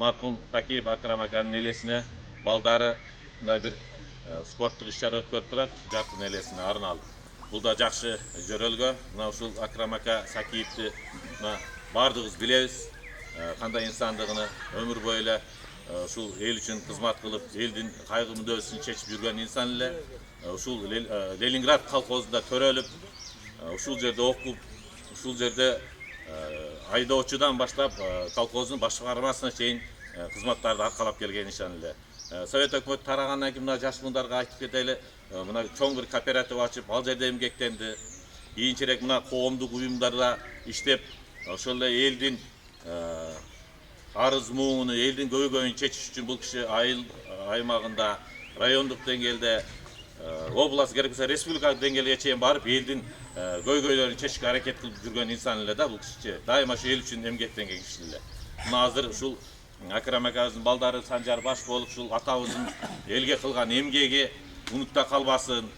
Marhum Takip Akram Akanın elesine baldары bir спорттық іс-шара өткөрүп турат, жаркын элесине арналып. Бул да жакшы жөрөлгө. Мына ушул Акрам ака Сакиевди бардыгыбыз билебиз. Кандай инсандыгыны өмүр бою эле ушул эл үчүн кызмат кылып, элдин кайгы мүндөсүн чечип жүргөн инсан эле. Ушул Ленинград колхозунда төрөлүп, ушул жерде окуп, ушул жерде айдоочудан баштап колхоздун башкармасына чейин кызматтарды аркалап келген инсан эле. Совет өкмөтү тарагандан кийин мына жаш муундарга айтып кетели, мына чоң бир кооператив ачып, ал жерде эмгектенди. Кийинчерээк мына коомдук уюмдарда иштеп, ошол эле элдин арыз муңуну, элдин көйгөйүн чечиш үчүн бул киши айыл аймагында, райондук деңгээлде, область керек болсо республика деңгээлге чейин барып, элдин көйгөйлөрүн чечишке аракет кылып жүргөн инсан эле да бул киши. Дайыма ошо эл үчүн эмгектенген киши эле. Мына азыр ушул Акрам акабыздын балдары Санжар баш болуп, ушул атабыздын элге кылган эмгеги унутта калбасын,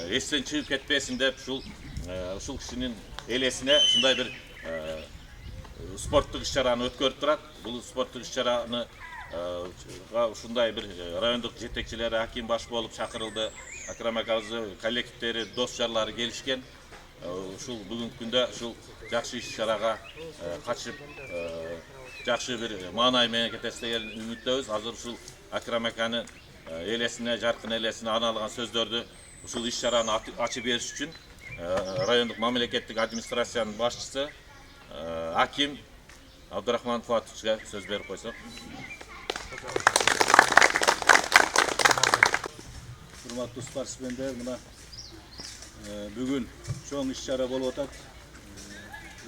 эстен чыгып кетпесин деп ушул кишинин элесине ушундай бир спорттук иш-чараны өткөрүп турат. Бул спорттук иш-чараны ушундай бир райондук жетекчилери Аким баш болуп чакырылды. Акрам акабыздын коллективдери, дос жарлары келишкен. Ушул бүгүнкү күндө ушул жакшы иш-чарага катышып, жакшы бир маанай менен кетесиз деген үмүттөбүз. Азыр ушул Акрам аканын элесине, жаркын элесине арналган сөздөрдү ушул иш-чараны ачып бериш үчүн райондук мамлекеттик администрациянын башчысы Аким Абдурахман Фуатовичке сөз берип койсок. Урматтуу спортсмендер, мына бүгүн чоң иш-чара болуп атат.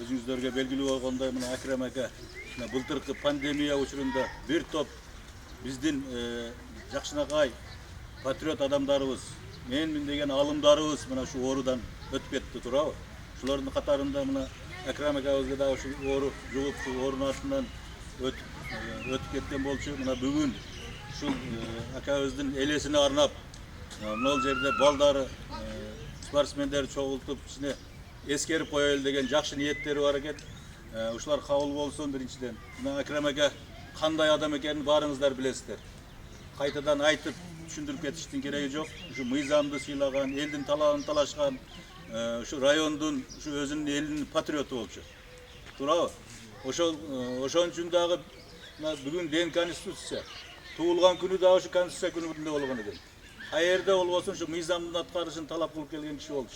Өзүңүздөргө белгилүү болгондой, мына Акрам ака былтыркы пандемия учурунда бир топ биздин жакшынакай патриот адамдарыбыз, менмин деген алымдарыбыз мына ушу оорудан өтүп кетти туурабы? Ушулардын катарында мына Акрам акабызга да ушу оору жугуп, оорунун артынан өтүп кеткен болчу. Мына бүгүн ушул акабыздын элесине арнап, мына жерде балдары, спортсмендер чогултуп, кичине эскерип коелу деген жакшы ниеттери бар экен. Ушулар кабыл болсун биринчиден. Мына Акрам ака кандай адам экенин баарыңыздар билесиздер. Кайтадан айтып түшүндүрүп кетиштин кереги жок. Ушу мыйзамды сыйлаган, элдин талабын талашкан, şu rayondun, şu özünün elinin patriotu olacak. Turabı. Oşon üçün dağı bugün den konstitusiya. Tuğulgan günü dağı şu konstitusiya günü olgan eden. Ayerde olmasın şu mizamın atkarışın talap kılıp gelgen kişi olmuş.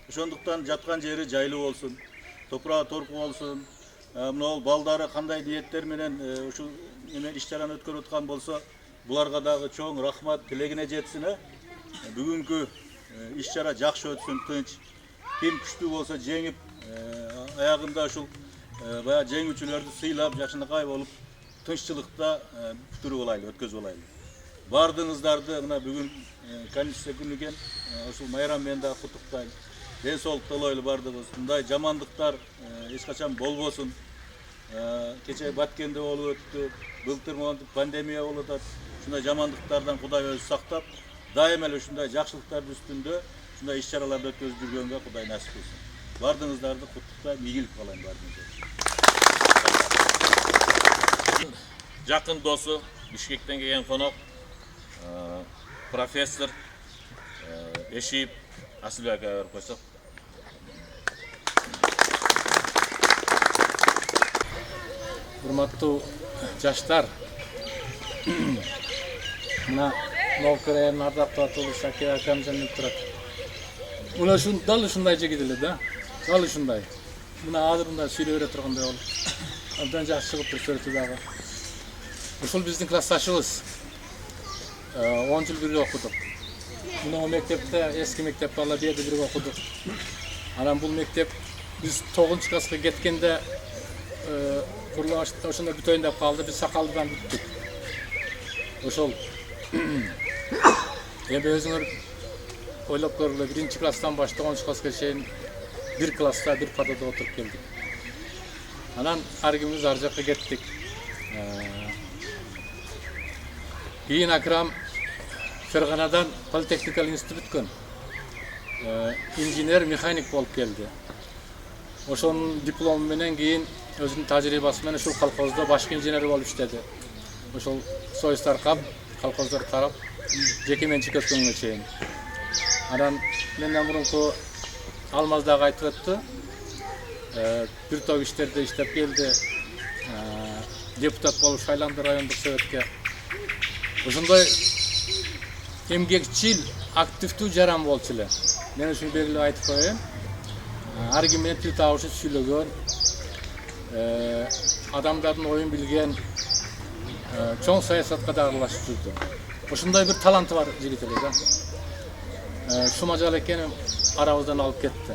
Ошондуктан жаткан жери жайлуу болсун, топурагы торку болсун, мына балдары кандай ниеттер менен ушул эме иш-чараны өткөрүп аткан болсо, буларга дагы чоң рахмат тилегине жетсин. Бүгүнкү иш-чара жакшы өтсүн, тынч. Ким күчтүү болсо жеңип, аягында ушул баягы жеңүүчүлөрдү сыйлап, жакшынакай болуп, тынччылыкта бүтүрүп алайлы, өткөзүп алайлы. Бардыгыңыздарды мына бүгүн конституция күнү экен, ушул майрам менен дагы куттуктайм. Den soğuk dolaylı bardığımız. Bunday jamandıklar hiç kaçan bol olsun. Keçe Batkende olup öttü. Былтыр pandemiya olup öttü. Şunday jamandıklardan Kuday özü saktap. Daim öyle şunday jakşılıklar üstünde. Şunday iş-çaralarda ötközüp жүргөнгө Kuday nasip olsun. Bardığınızlarda kutluklayıp, iyilik kalayım bardığınızda. Жақын досы, Бишкектен келген қонақ, профессор Эшиев Асылбек ағайға беріп қойсақ. Урматтуу жаштар, мына Новкореянын ардактуу атуулу Шакир акам жөнүп турат. Мына дал ушундай жигит эле да, дал ушундай. Мына азыр мындай сүйлөй бере тургандай болуп, абдан жакшы чыгып тур сүрөтү дагы. Ушул биздин классташыбыз 10 жыл бирге окудук. Мына мектепте, эски мектеп бала бирге бирге окудук. Анан бул мектеп биз 9 класска кеткенде курулуп ошондо бүтөйүн деп калды, биз сакалдыдан бүттүк. Ошол эми өзүңөр ойлоп көргүлө, 1-класстан баштап 10 класска чейин бир класста, бир партада отуруп келдик. Анан ар кимибиз ар жакка кеттик. Кийин Акрам Ферганадан политехникалык институт бүткөн. Инженер, механик болуп келди. Ошонун диплому менен кийин өзүнүн тажрыйбасы менен ушул колхоздо башкы инженер болуп иштеди. Ошол союз таркап, колхоздор тарап, жеке менчик өткөнгө чейин. Анан менден мурунку Алмаз дагы айтып өттү. Бир топ иштерде иштеп келди. Депутат болуп шайланды райондук советке. Ошондой эмгекчил, активдүү жаран болчу эле. Мен ушуну белгилеп айтып коеюн. Ар ким менен тил табышып сүйлөгөн, адамдардын оюн билген, чоң саясатка да аралашып жүрдү. Ошондой бир таланты бар жигит эле да. Шумажал экени арабыздан алып кетти.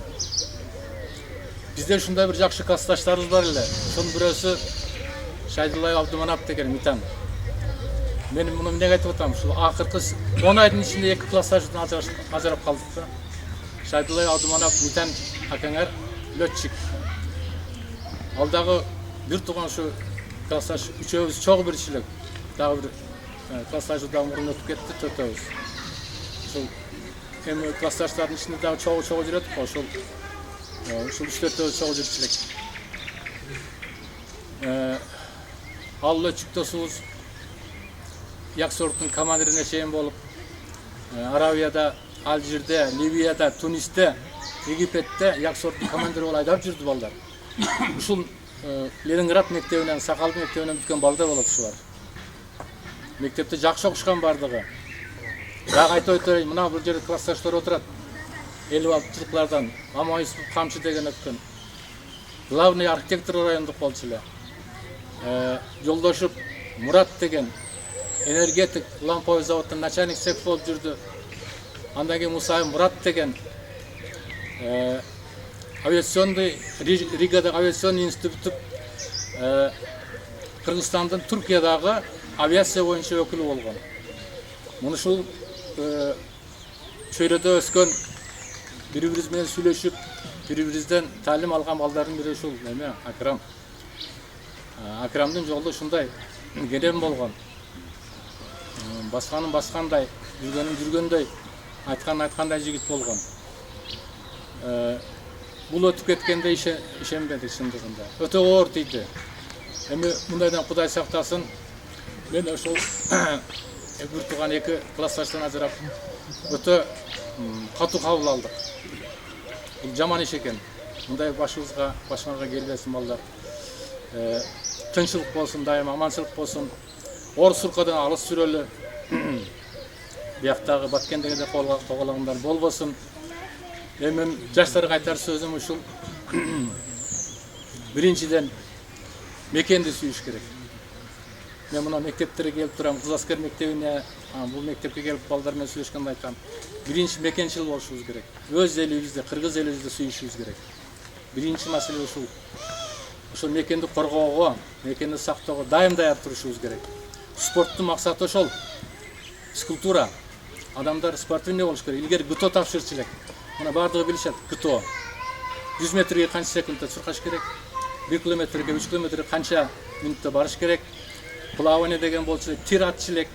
Бизде ушундай бир жакшы классташтарыбыз бар эле. Ошонун бирөөсү Шайдуллай Абдуманап деген Митан. Мен муну эмнеге айтып атам? Ушул акыркы 10 айдын ичинде 2 классташдан ажырап калдык да. Шайдуллай Абдуманап Митан акаңар летчик. Ал дагы бир тууган ушу классташ үчөөбүз чогуу бирчилик. Дагы бир классташ да мурун өтүп кетти, төртөөбүз. Ушул эми классташтардын ичинде дагы чогуу жүрөт го, ушул 3-4 чогуу жүрчүлүк. Ал летчик досубуз Яксорттун командирине чейин болуп, Аравияда, Алжирде, Ливияда, Тунисте, Египетте Яксорттун командири болуп айдап жүрдү балдар. Ушул Ленинград мектебинен, Сакалдын мектебинен бүткөн балдар болот ушулар. Мектепте жакшы окушкан бардыгы. Дагы айтып өтөйүн, мына бул жерде классташтар отурат. 56-жылыклардан Мамаисов Камчы деген өткөн. Главный архитектор райондук болчу эле. Жолдошуп Мурат деген энергетик ламповый заводтун начальник цех болуп жүрдү. Андан кийин Мусаев Мурат деген авиационный Ригада авиационный институт Кыргызстандын Түркиядагы авиация боюнча өкүлү болгон. Муну ушул чөйрөдө өскөн, бири-бириз менен сүйлөшүп, бири-бирибизден таалим алган балдардын бири ушул эме Акрам. Акрамдын жолу ушундай керем болгон. Басканын баскандай, жүргөнүн жүргөндөй, айткандай жигит болгон. Бул өтүп кеткенде ишенбедик чындыгында. Өтө оор тийди. Эми мындайдан Кудай сактасын. Мен ошол бир тууган 2 классташтан ажырап өтө катуу кабыл алдык. Бул жаман иш экен. Мындай башыңарга келбесин балдар. Тынчылык болсун, дайым аманчылык болсун. Ор суркадан алыс жүрөлү. Бияктагы Баткендеге когалагандар болбосун. Эми жаштарга айтар сөзүм ушул. Биринчиден мекенди сүйүш керек. Мен мына мектептерге келип турам, Кыз аскер мектебине, бул мектепке келип балдар менен сүйлөшкөндө айткам. Биринчи мекенчил болушубуз керек. Өз элибизде, кыргыз элибизде сүйүшүбүз керек. Биринчи маселе ушул. Ошол мекенди коргоого, мекенди сактоого дайым даяр турушубуз керек. Спорттун максаты ошол. Физкультура. Адамдар спортивный болуш керек. Илгери ГТО тапшырчу элек. Мына бардыгы билишет, ГТО. 100 метрге канча секундта чуркаш керек? 1 километрге, 3 километрге канча минутта барыш керек? Плавание деген болчу элек, тир атчу элек.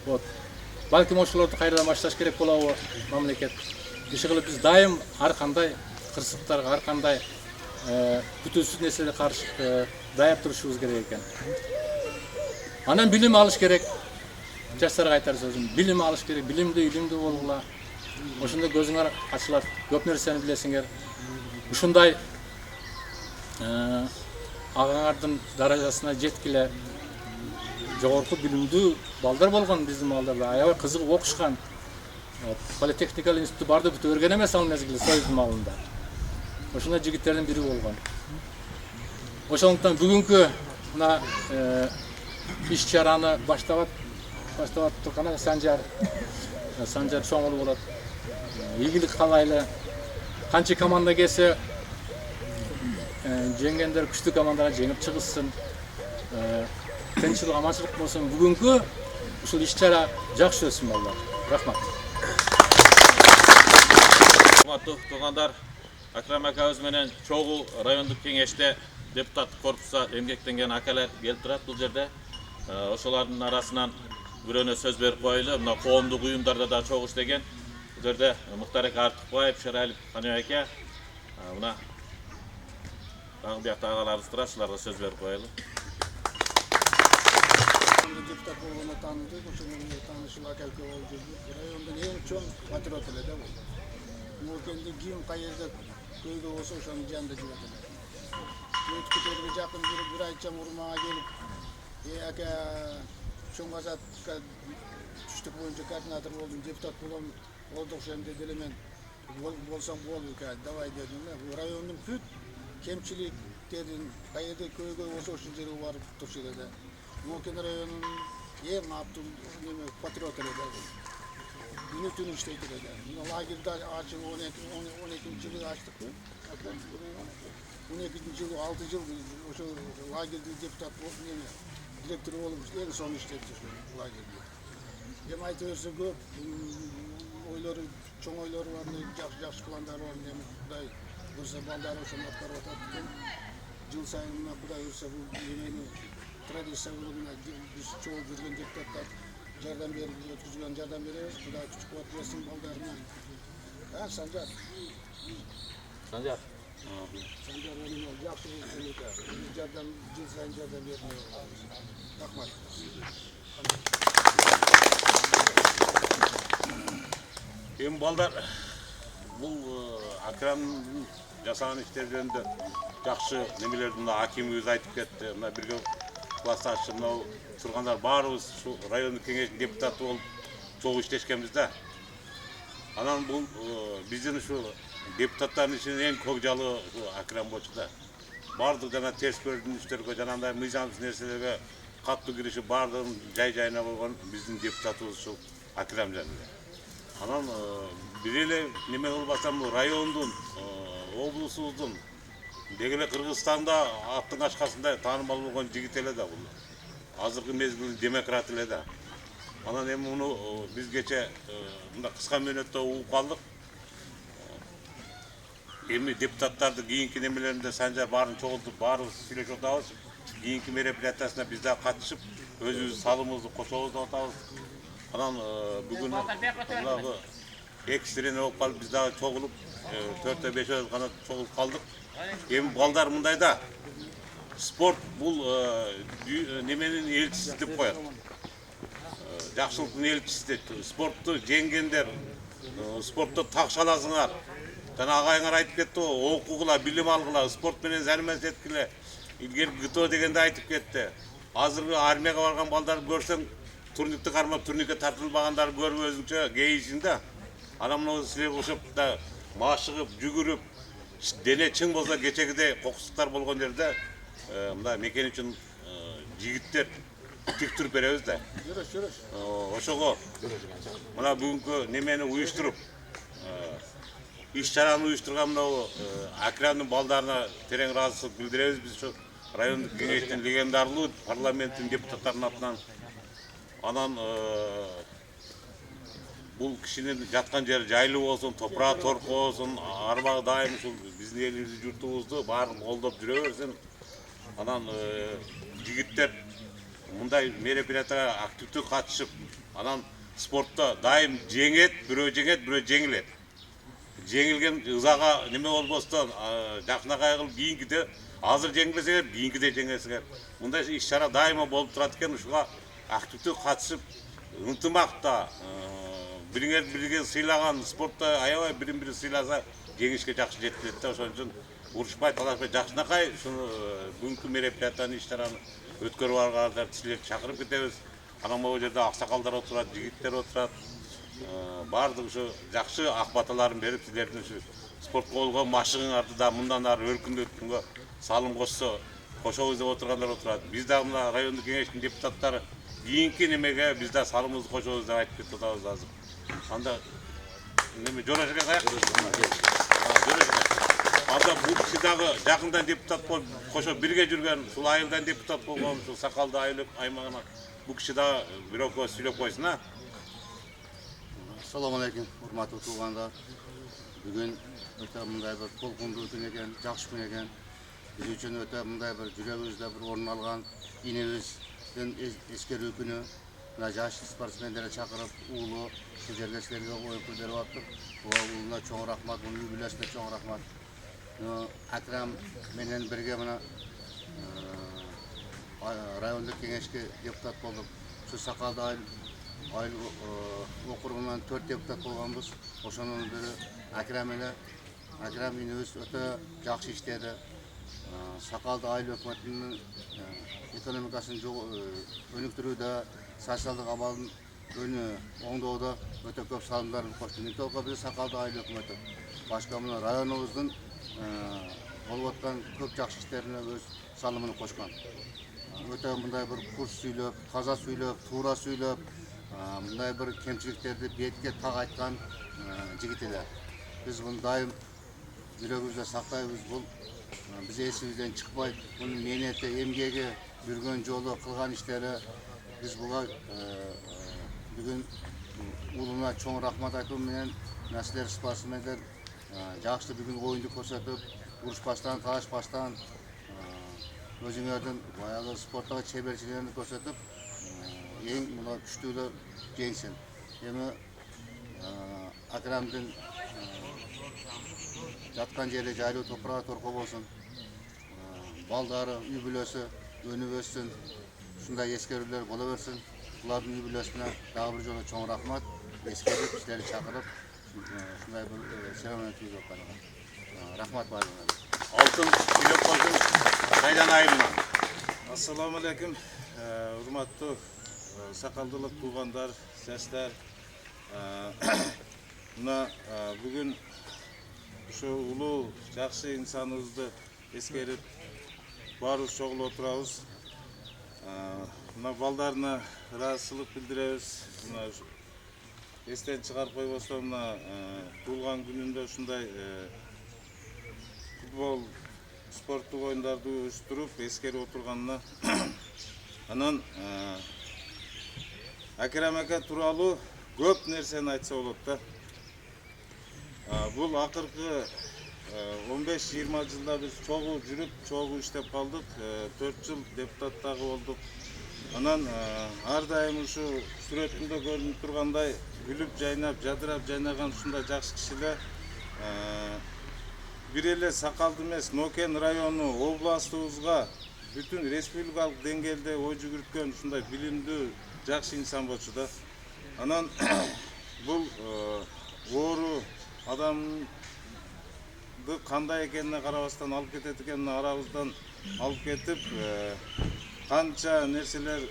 Вот. Балким ошолорду кайрадан башташ керек болобу мамлекет. Иши кылып биз дайым ар кандай кырсыктарга, ар кандай күтүүсүз нерселерге каршы даяр турушубуз керек экен. Анан билим алыш керек. Жаштарга айтар сөзүм, билим алыш керек, билимдүү болгула. Ошондо көзүңөр ачылат, көп нерсени билесиңер. Ушундай агаңардын даражасына жеткиле жогорку билимдүү балдар болгон биздин балдарда. Аябай кызыгып окушкан. Политехникалык институту барды бүтүп өргөн эмес ал мезгилде Союздун маалында. Ошондой жигиттердин бири болгон. Ошондуктан бүгүнкү мына иш-чараны баштап турган Санжар чоңул болот. Ийгилик каалайлы. Канча команда келсе жеңгендер күчтүү командага жеңип чыгышсын. Тынчылык, аманчылык болсун. Бүгүнкү ушул иш-чара жакшы өтсүн балдар. Рахмат. Урматтуу туугандар, Акрам акабыз менен чогуу райондук кеңеште депутат корпусуна эмгектенген акалар келип турат бул жерде. Ошолордун арасынан бирөөнө сөз берип коелу. Мына коомдук уюмдарда да чогуу иштеген. Бул жерде Муктарек Артыкбаев, Шералиев Каныбек, мына дагы биякта агаларыбыз турат, ушуларга сөз берип коелу. Депутат болгону таанылдык, ошондон таанышып акелке болуп жүрдүк. Райондун эң чоң патриот эле да бул. Мукенди ким кай жерде көйгөй болсо ошонун жанында жүрөт эле. Өткөтөргө жакын жүрүп бир айча урмага келип, ака чоң азатка түштүк боюнча координатор болдум, депутат болом, болдук ошем деди эле мен болсом болду, давай дедим. Бул райондун бүт кемчиликтерин кай жерде көйгөй болсо ошол жерге барып турчу эле да. Мукен районунун эң аптуу патриот эле да. Күнү түнү иштейт эле да. Мына лагерьде ачып 12-жылы ачтыкпы? 12-жылы 6 жыл ошол лагерьде депутат болуп, директор болуп эң соң иштепти ошол лагерьде. Эми айта берсе көп ойлору, чоң ойлору бар, жакшы пландары бар. Кудай буюрса балдары ошону аткарып атат экен. Жыл сайын мына Кудай буюрса бул эмени традиция болуп биз чогуу жүргөн депутаттар жардам берип өткүзгөн жардам беребиз. Кудай күч кубат берсин балдарына. Санжар. Санжар. Санжар жакшы болсун экен. Жардам жыл сайын жардам берип. Рахмат. Эми балдар, бул Акрамдын жасаган иштери жөнүндө жакшы немелерди акимибиз айтып кетти. Мына бирге классташы мынау тургандар баарыбыз ушу райондук кеңештин депутаты болуп чогуу иштешкенбиз да. Анан бул биздин ушу депутаттардын ичинен эң көкжалы Акрам болчу да. Бардык жана терс көрүнүштөргө жанагындай мыйзамсыз нерселерге катуу киришип бардыгын жай-жайына койгон биздин депутатыбыз ушул Акрам жанында. Анан бир эле неме болбасам райондун, облусубуздун, деги эле Кыргызстанда аттын качкасындай таанымал болгон жигит эле да бул. Азыркы мезгилде демократ эле да. Анан эми муну биз кече мындай кыска мөөнөттө угуп калдык. Эми депутаттарды кийинки немелеринде Санжар баарын чогултуп, баарыбыз сүйлөшүп атабыз. Кийинки мероприятиясына биз да катышып, өзүбүздүн салымыбызды кошобуз деп атабыз. Анан бүгүн дагы экстрени болуп калып биз дагы чогулуп 4-5 гана чогулуп калдык. Эми балдар мындай да. Спорт бул неменин элчиси деп коет. Жакшылыктын элчиси дейт. Спортту жеңгендер, спортто такшаласыңар. жана агайыңар айтып кетти го, окугула, билим алгыла, спорт менен заниматься эткиле. Илгери ГТО дегенди айтып кетти. Азыркы армияга барган балдарды көрсөң, турникти кармап, турникке тартылбагандарды көрүп өзүңчө кейисиң да. Анан мына силерге окшоп да машыгып, жүгүрүп, дене чың болсо кечегидей кокустуктар болгон жерде мына мекен үчүн жигиттер тик туруп беребиз да. Ошого мына бүгүнкү немени уюштуруп, иш-чараны уюштурган мына Акрамдын балдарына терең ыраазычылык билдиребиз. Биз ушу райондук кеңештин легендарлуу парламенттин депутаттарынын атынан. Анан бул кишинин жаткан жери жайлуу болсун, топурагы торку болсун, арбагы дайым ушул биздин элибизди, журтубузду баарын колдоп жүрө берсин. Анан жигиттер мындай мероприятияга активдүү катышып, анан спортто дайым жеңет, бирөө жеңилет. Жеңилген ызага неме болбостон, жакынакай кылып кийинкиде азыр жеңилсеңер, кийинкиде жеңесиңер. Мындай иш-чара дайыма болуп турат экен, ушуга активдүү катышып, ынтымакта, бириңер сыйлаган спортто аябай бирин-бири сыйласа, жеңишке жакшы жетилет да. Ошон үчүн урушпай, талашпай, жакшынакай ушуну бүгүнкү мероприятияны, иш-чараны өткөрүп алгандар силерди чакырып кетебиз. Анан могу жерде аксакалдар отурат, жигиттер отурат. Баардык ушу жакшы ак баталарын берип, силердин ушу спортко болгон машыгыңарды да мындан ары өркүндөткөнгө салым кошсо, кошобуз деп отургандар отурат. Биз да мына райондук кеңештин депутаттары кийинки немеге биз да салымыбызды кошобуз деп айтып кетип атабыз азыр. Анда неме жорожеке каяк? Анда бул киши дагы жакындан депутат болуп, кошо бирге жүргөн, ушул айылдан депутат болгон, ушул сакалды аймагына бул киши дагы бирок сүйлөп койсун, а? Assalomu alaykum, hurmatli tug'anlar. Bugun o'ta bunday bir to'lqinli kun ekan, yaxshi kun ekan. Biz uchun o'ta bunday bir yuragimizda bir o'rin olgan inimizdan eskirүү kuni. Mana yosh sportsmenlarni chaqirib, o'g'li shu yerga sizlarga o'yin beryapti. Bu o'g'lina cho'ng rahmat, uning yubilasiga cho'ng rahmat. Akram menen birga mana rayonduk kengeshga deputat bo'ldim. Shu Saqalda ayl okurumdan 4 deputat bolganбыз. Ошонун бири Акрам эле. Акрам инибиз өтө жакшы иштеди. Сакалды айыл өкмөтүнүн экономикасын өнүктүрүүдө, социалдык абалын оңдоодо өтө көп салымдарын кошду. Не только биз Сакалды айыл өкмөтү, башка мына районубуздун болуп аткан көп жакшы иштерине өз салымын кошкон. Өтө мындай бір курс сүйлөп, таза сүйлөп, туура сүйлөп, мындай бір кемчиликтерди бетке так айткан жигит эле. Биз муну дайым жүрөгүбүздө сактайбыз. Бул биз эсибизден чыкпайт. Мунун мээнети, эмгеги, жүргөн жолу, кылган иштери биз буга бүгүн уулуна чоң рахмат айтуу менен силер спортсмендер жакшы бүгүн оюнду көрсөтүп, урушпастан, талашпастан өзүңөрдүн баягы спорттогу чеберчилигиңерди көрсөтүп, эң мына күчтүүлөр жеңсин. Эми Акрамдын жаткан жери жайлуу топурагы торко болсун. Балдары, үй бүлөсү өнүп өссүн. Ушундай эскерүүлөр боло берсин. Булардын үй бүлөсүнө дагы бир жолу чоң рахмат. Эскерип, силерди чакырып, ушундай бир серемония өткөрүп атканга. Рахмат баардыгыңарга. Алтын сүйлөп койсун, кайдан айылынан? Assalamu alaykum, hurmatli Saqaldылык туугандар, жаштар. Мына бүгүн ушу улуу жакшы инсаныбызды эскерип баарыбыз чогулуп отурабыз. Мына балдарына ыраазычылык билдиребиз. Мына эстен чыгарып койбостон мына туулган күнүндө ушундай футбол спорттук оюндарды уюштуруп эскерип отурганына анан Акрам ака тууралуу көп нерсени айтса болот да. Бул акыркы 15-20 жылда биз чогуу жүрүп, чогуу иштеп калдык. 4 жыл депутат дагы болдук. Анан ар дайым ушу сүрөтүндө көрүнүп тургандай күлүп жайнап, жадырап жайнаган ушундай жакшы кишилер бир эле Сакалды эмес, Нокен району, областыбызга бүтүн республикалык деңгээлде ой жүгүрткөн ушундай билимдүү жакшы инсан болчу да. Анан бул оору адам кандай экенине карабастан алып кетет экен, мына арабыздан алып кетип, канча нерселер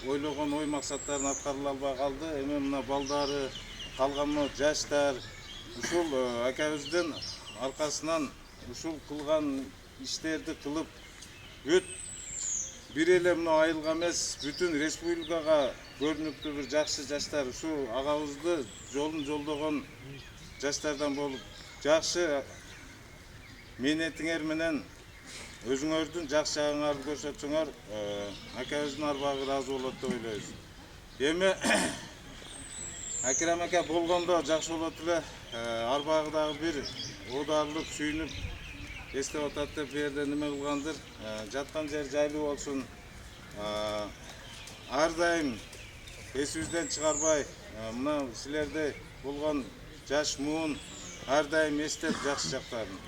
ойлогон ой максаттарын аткарыла албай калды. Эми мына балдары калганмы жаштар ушул акабыздын аркасынан ушул кылган иштерди кылып бүт бир эле мына айылга эмес, бүтүн республикага көрүнүктүү бир жакшы жаштар ушул агабызды жолун жолдогон жаштардан болуп, жакшы мээнетиңер менен өзүңөрдүн жакшы жагыңарды көрсөтсөңөр, акабыздын арбагы ыраазы болот деп ойлойбуз. Эми Акрем ака болгондо жакшы болот эле, арбагы дагы бир оодарылып, сүйүнүп эстеп атат деп бу жерде неме кылгандыр. Жаткан жер жайлуу болсун. Ар дайым эсибизден чыгарбай, мына силердей болгон жаш муун ар дайым эстеп жакшы жактарын.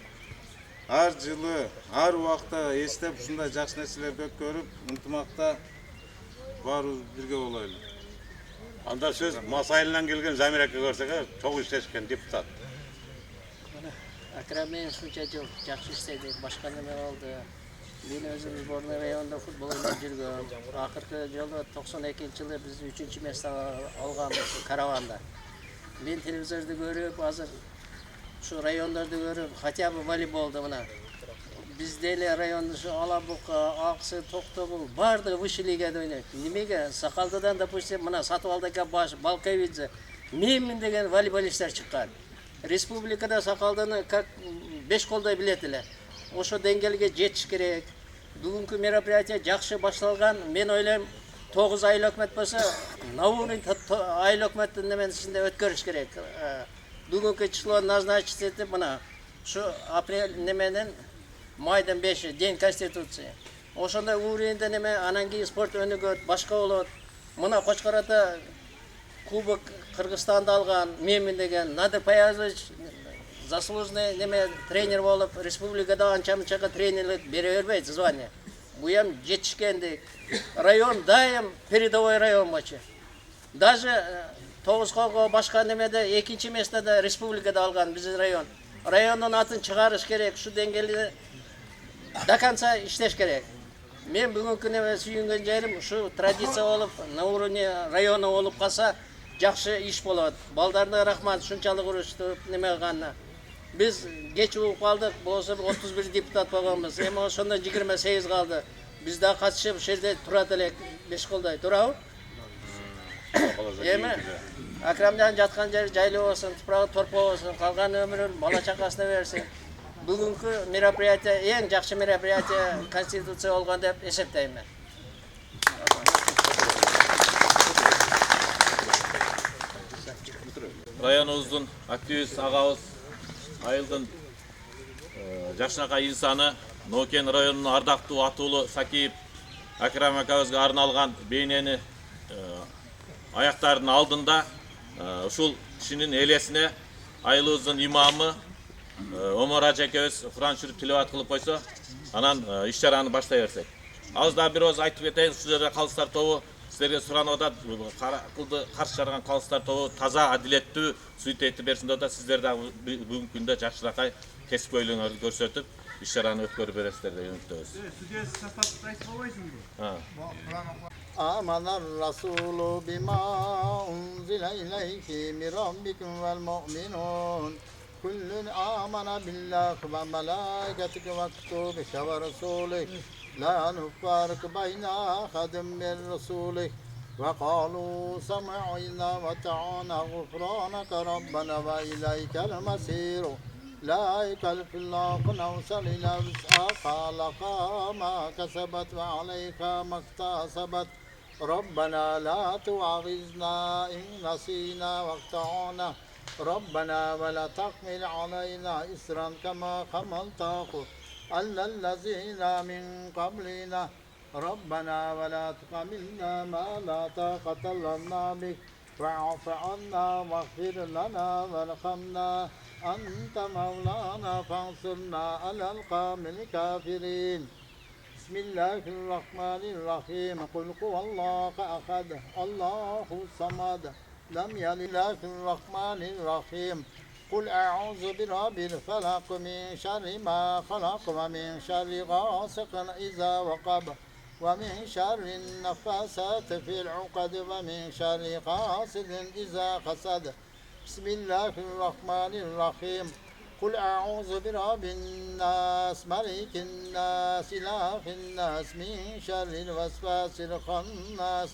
Ар жылы, ар убакта эстеп ушундай жакшы нерселерди өткөрүп, ынтымакта баарыбыз бирге болойлу. Анда сөз Масайылдан келген Замир ака көрсөк, чогуу иштешкен депутат. Акраммен ушунча жыл жакшы иштеди, башка неме болду. Мен өзүм сборный районунда футбол ойноп жүргөм. Акыркы жолу 92-жылы биз 3-чү место алганбыз караванда. Мен телевизорду көрүп, азыр şu rayonlarda görüp, хотя бы волейболда мына. Bizde эле районда şu Алабука, Аксы, Токтогул бардыгы высший лигада ойнойт. Немеге Сакалдыдан, допустим, мына Сатыбалдыга баш, Балкавидзе, менмин деген волейболисттер чыккан. Республикада Сакалдыны как 5 колдой билет эле. Ошо деңгээлге жетиш керек. Бүгүнкү мероприятие жакшы башталган. Мен ойлойм, 9 айыл өкмөт болсо, Наурин айыл өкмөттүн неменесинде өткөрүш керек. Бүгүнкү число назначить этип, мына şu апрель неменен майдын 5 день конституция. Ошондой уровеньде неме анан кийин спорт өнүгөт, башка болот. Мына Кочкорото кубок Кыргызстанда алган, менмин деген Надыр Паязович заслуженный неме тренер болуп, республикада анча-мынчага тренерлик бере бербейт звание. Бу эм жетишкендик. Район дайым передовой район болчу. Даже 9 колго башка немеде 2-чи местеде республикада алган биздин район. Райондун атын чыгарыш керек, ушу деңгээлде до конца иштеш керек. Мен бүгүнкү неме сүйүнгөн жерим ушу традиция болуп, на уровне района болуп калса жакшы иш болот. Балдарына рахмат, ушунчалык уруштуп неме кылганына. Биз кеч угуп калдык, болсо 31 депутат болгонбуз. Эми ошондон 28 калды. Биз да катышып ушул жерде турат элек, 5 колдой турабы? Эми Акрамжан жаткан жери жайлуу болсун, тупрагы торпо болсун, калган өмүрүн бала чакасына берсин. Бүгүнкү мероприятие эң жакшы мероприятие конституция болгон деп эсептейм мен. Районубуздун активист агабыз айылдын жакшынакай инсаны Нокен районунун ардактуу атуулу Сакиев Акрем акабызга арналган бейнени аяктардын алдында ушул кишинин элесине айылыбыздын имамы Омар Ажекебиз Куран шүрүп тиловат кылып койсо, анан иш чараны баштай берсек. Аз да бир оз айтып кетейин, ушул жерде калыстар тобу силерге суранып атат, кылды каршы чарган калыстар тобу таза, адилеттүү суйт этип берсин деп атат. Сиздер дагы бүгүнкү күндө жакшыракай кесипкөйлүгүңөрдү көрсөтүп, иш чараны өткөрүп бересиздер деп үмүттөбүз. Судьясы составды айтып албайсыңбы? آمن الرسول بما أنزل إليه من ربكم والمؤمنون كل آمن بالله وملائكته وكتبه ورسوله لا نفرق بين أحد من رسوله وقالوا سمعنا وأطعنا غفرانك ربنا وإليك المصير لا يكلف الله نفسا إلا وسعها لها ما كسبت وعليها ما اكتسبت ربنا لا تؤاخذنا إن نسينا واخطأنا ربنا ولا تحمل علينا إصرا كما حملته على الذين من قبلنا ربنا ولا تحملنا ما لا طاقة لنا به واعف عنا واغفر لنا وارحمنا أنت مولانا فانصرنا على القوم الكافرين بسم الله الرحمن الرحيم قل هو الله أحد الله الصمد لم يلد. الله الرحمن الرحيم قل أعوذ برب الفلق من شر ما خلق ومن شر غاسق إذا وقب ومن شر النفاسات في العقد ومن شر حاسد إذا حسد بسم الله الرحمن الرحيم قل أعوذ برب الناس ملك الناس إله الناس من شر الوسواس الخناس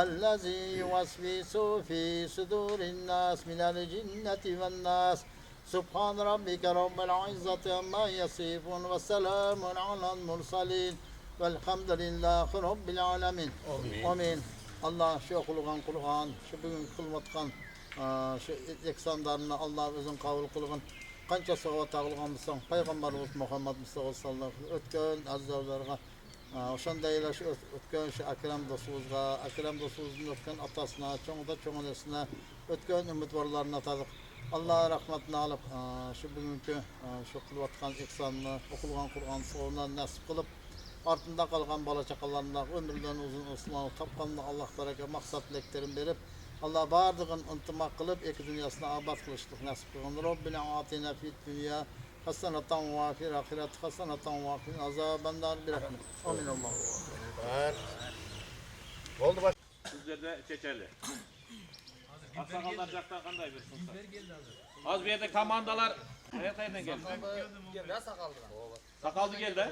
الذي يوسوس في صدور الناس من الجنة والناس سبحان ربك رب العزة عما يصفون وسلام على المرسلين والحمد لله رب العالمين آمين Allah şu kılgan Kur'an, şu bugün kılmatkan şu eksanlarını Allah özün kabul kılgın. Kança savat tağılganmısın, Peygamberimiz Muhammed Mustafa sallallahu aleyhi ve sellem ötken azizlerine oşandayla şu ötken şu Akrem dostumuzga, Akrem dostumuzun ötken atasına, çoğun esine, ötken ümitvarlarına tadık. Allah rahmetini alıp şu bugünkü şu kılvatkan eksanını, okulgan Kur'an sonuna nasip kılıp артында қалған бала чақаларына өмірден ұзын осылау тапқанына Аллахтарға мақсат тілектерін беріп, Алла бардығын ынтымақ қылып, екі дүниясына абат қылыштық нәсіп қылған. Роббина атина фит дүния хасанатан ва фил ахират хасанатан ва фил азабан нар бирахмет. Амин Аллах. Oldu baş. Sizlerde çeçeli. Aksakallar jaktan qanday bir sunsa? Az bir yerde komandalar qayerdan geldi? Sakaldı geldi.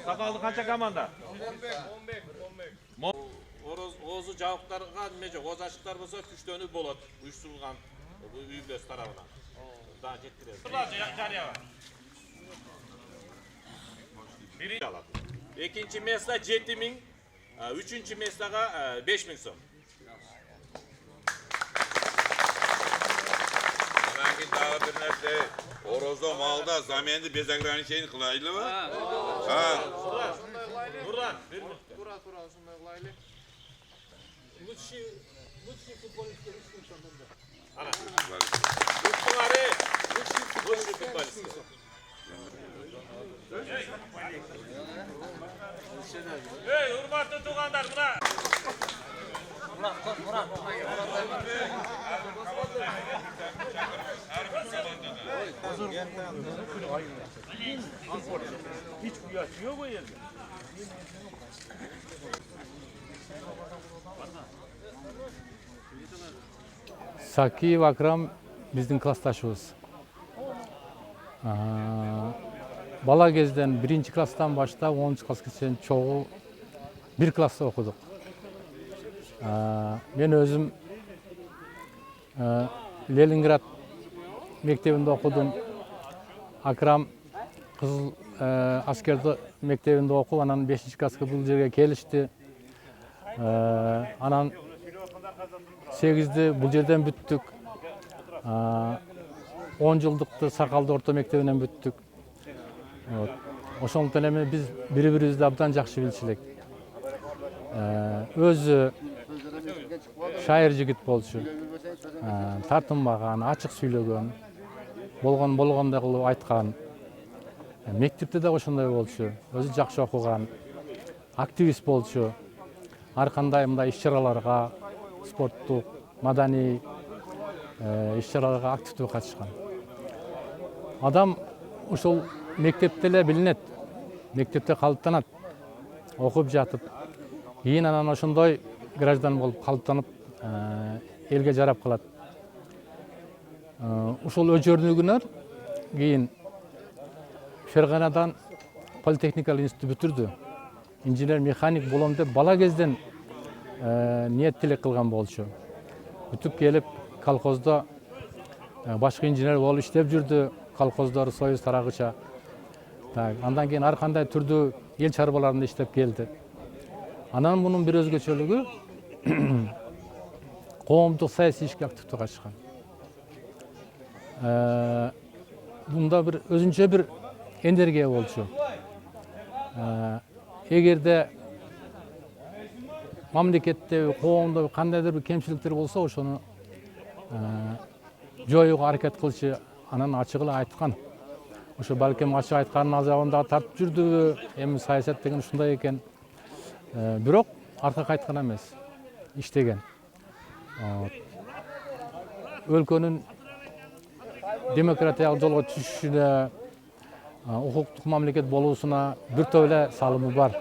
Sakaldı qancha komanda? 15. Oğuz'u cavuklarga nime жоқ, oğuz aşıklar bolsa күчтөнүп болот, уюштурулган bu üyübüles tarafından. Daha жеткирет. Жария бар. Birinci alады. Экинчи место 7000, üçüncü местога 5000 сом. Sanki daha bir nerede Orozda malda zamendi bez ограничение kılaylı mı? Ha. Buradan bir minut. Tura şunday kılaylı. Lütfi futbolistler üstün sonunda. Ana. Lütfi futbolist. Hey, hurmatlı tuğanlar buna. Hiç kuyaş yok bu yerde. Sakiyev Akram bizden klastaşımız. Bala gezden 1. klastan başta 10. klasgacha çoğu bir klasta okuduk. Ben özüm Leningrad mektebinde okudum. Akram Kızıl askerde mektebinde okup anan 5. klasga bu yerge kelişti. Anan 8'de bu yerden büttük. 10 yıllıkta Sakaldı orta mektebinden büttük. Oşondan emin biz biri-birimizdi abdan jakşı bilçilek. Özü şair jigit bolçu. Tartınmagan, açık söylegen, bolganda kılıp aytkan. Mektepte de oşonday bolçu. Özü jakşı okugan, aktivist bolçu. Har kanday mындай iş-çaralarga, sporттук, madani iş-çaralarga aktivдүү катышкан. Adam ошол мектепте эле билинет. Мектепте калыптанат. Окуп жатып, кийин анан ошондой граждан болуп калыптанып, элге жарап калат. Ошол өчөрдүгүнөр кийин Ферганадан политехникалык институтты бүтүрдү. Инженер механик болом деп бала кезден ниет тилек кылган болчу. Бүтүп келип колхоздо башкы инженер болуп иштеп жүрдү. Колхоздор Союз тарагыча. Андан кийин ар кандай түрдүү эл чарбаларында иштеп келди. Анан мунун бир өзгөчөлүгү коомдук саясий ишке активдүү катышкан. Бунда бир өзүнчө бир энергия болчу. Эгерде мамлекетте, коомдо кандайдыр бир кемчиликтер болсо, ошону жоюуга аракет кылчу. Анан ачык эле айткан. Ошо балким ачык айтканын азабында тартып жүрдү. Эми саясат деген ушундай экен. Бирок арка кайткан эмес. Иштеген. өлkөнүн демократиялык жолго түшүшүнө, укуктук мамлекет болуусуна бир топ эле салымы бар.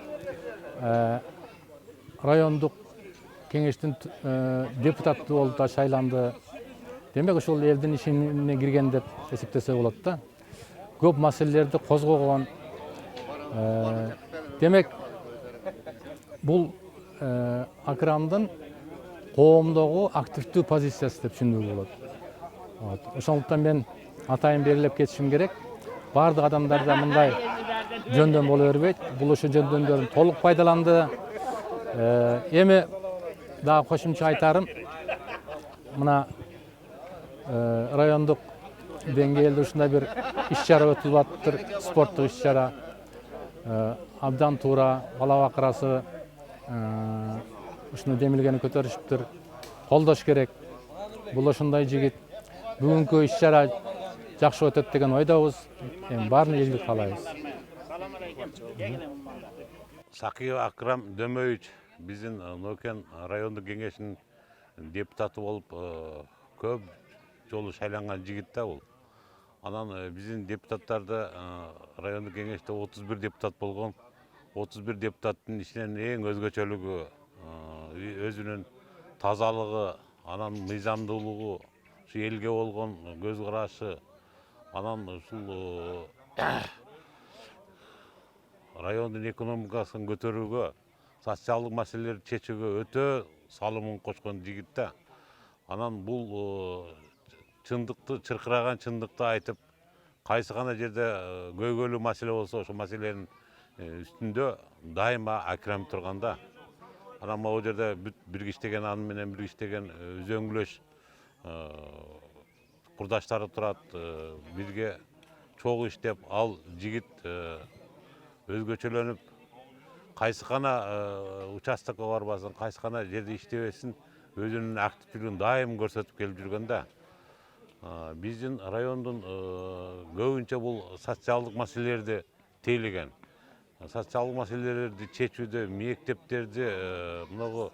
Райондук кеңештин депутаты болуп да шайланды. Демек ошол элдин ишине кирген деп эсептесе болот да. Көп маселелерди козгогон. Демек бул Акрамдын коомдогу активдүү позициясы деп түшүнүүгө болот. Ошондуктан мен атайын белгилеп кетишим керек. Бардык адамдар да мындай жөндөм боло бербейт. Бул ошо жөндөмдөрдүн толук пайдаланды. Эми дагы кошумча айтарым, мына райондук деңгээлде ушундай бир иш-чара өтүп атыптыр, спорттук иш-чара. Абдан туура, бала бакырасы ушуну демилгени көтөрүшүптүр. Колдош керек. Бул ошондой жигит. Бүгүнкү иш-чара жакшы өтөт деген ойдобуз. Эми баарын ийгилик каалайбыз. Сакиев Акрам Дөмөйүч биздин Нокен райондук кеңешинин депутаты болуп көп жолу шайланган жигит да бул. Анан биздин депутаттарды райондук кеңеште 31 депутат болгон. 31 депутаттын ичинен эң өзгөчөлүгү өзүнүн тазалыгы, анан мыйзамдуулугу, ушу элге болгон көз карашы, анан ушул райондун экономикасын көтөрүүгө, социалдык маселелерди чечүүгө өтө салымын кошкон жигит да. Анан бул чындыкты, чыркыраган чындыкты айтып, кайсы гана жерде көйгөйлүү маселе болсо, ошол маселенин үстүндө дайыма Акрам турганда. Анан могу жерде бирге иштеген, аны менен бирге иштеген үзөңгүлөш курдаштары турат, бирге чогуу иштеп, ал жигит өзгөчөлөнүп, кайсы гана участокко барбасын, кайсы гана жерде иштебесин, өзүнүн активдүүлүгүн дайым көрсөтүп келип жүргөн да. Биздин райондун көбүнчө бул социалдык маселелерди тейлеген. Социалдык маселелерди чечүүдө мектептерди, мынагу